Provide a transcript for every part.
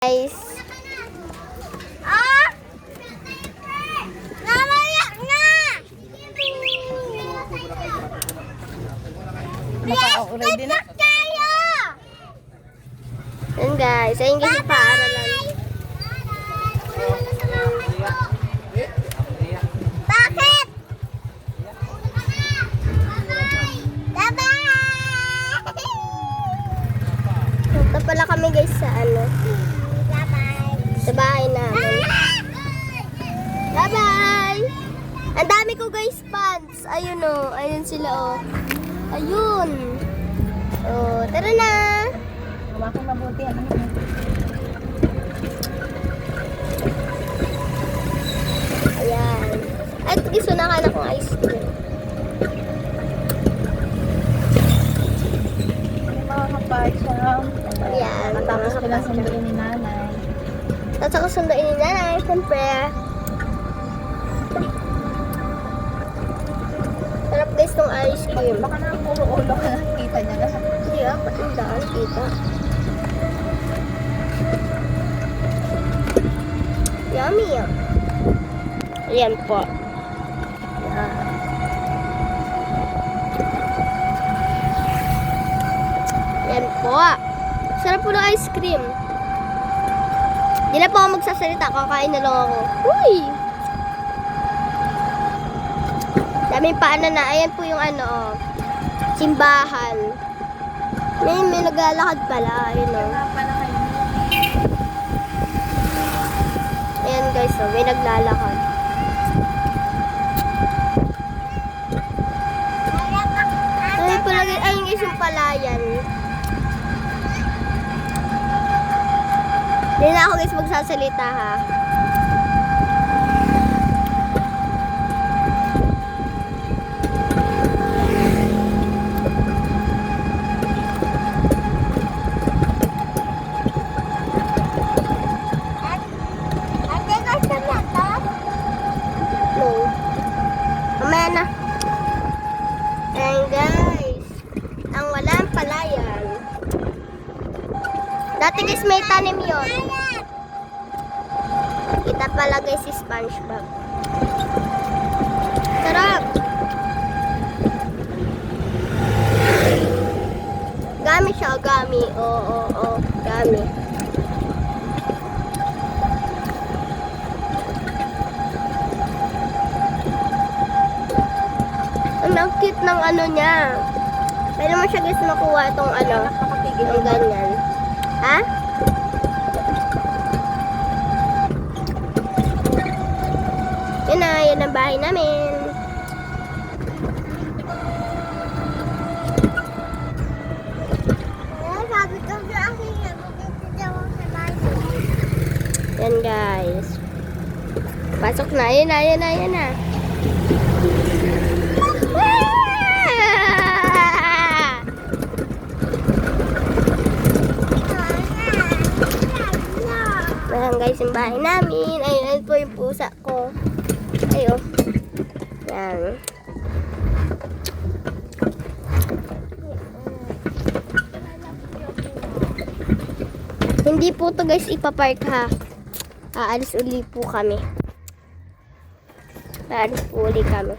Guys. Ah! Namaya nga! Ready na? Kayo! Yan guys, ayun kasi paaralan. Bakit? Bye-bye! Punta pala kami guys sa ano. Sa bahay namin. Bye-bye! Ang dami ko guys pants. Ayun o. Ayun sila o. Ayun. O, tara na. Hawakan mabuti. Ayan. At gusto na kala kong ice cream. Mga kapasyam. Ayan. Matapos ko lang sunduin ni nanay. Tapos ako sunduin ni nanay. Siyempre. Sarap guys tong ice cream. Baka na puro ulo ka nakikita niya lahat. Hindi ah, pati yung daan kita. Yummy ah. Ayan po. Ayan. Ayan po. Sarap po ng ice cream. Hindi na po ako magsasalita. Kakain na lang ako. Uy! Daming paano na. Ayan po yung ano, oh, simbahan. May naglalakad pala. Ayun o. Pala kayo. Ayan guys, oh, may naglalakad. Ayun pala, ayun guys yung palayan. Hindi na ako guys magsasalita ha. No. Mamaya na. Ayan guys. Ang walang palayan. Dati guys may tanim yun. Kita pala guys si SpongeBob. Sarap. Gami siya, gami. Oo, gami. Ang cute ng ano niya. Pwede mo siya guys makuha itong ano. Yung ganyan. Ha? Yun na, yun ang bahay namin. Yan guys. Pasok na, yun na, yun na, yun na. Ayan guys, yung bahay namin. Ayun po yung pusa ko. Ayun. Ayan. Hindi po to guys ipapark ha. Aalis uli po kami. Aalis po uli kami.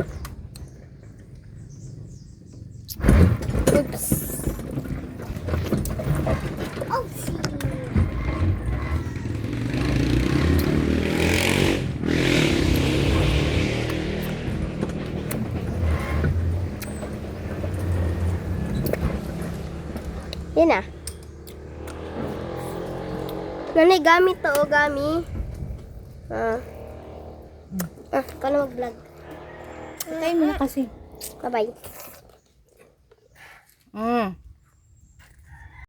Oops. Oh, yan na. Nanay, gamit to o gami. Paano mag-vlog? Patay mo na kasi. Bye-bye.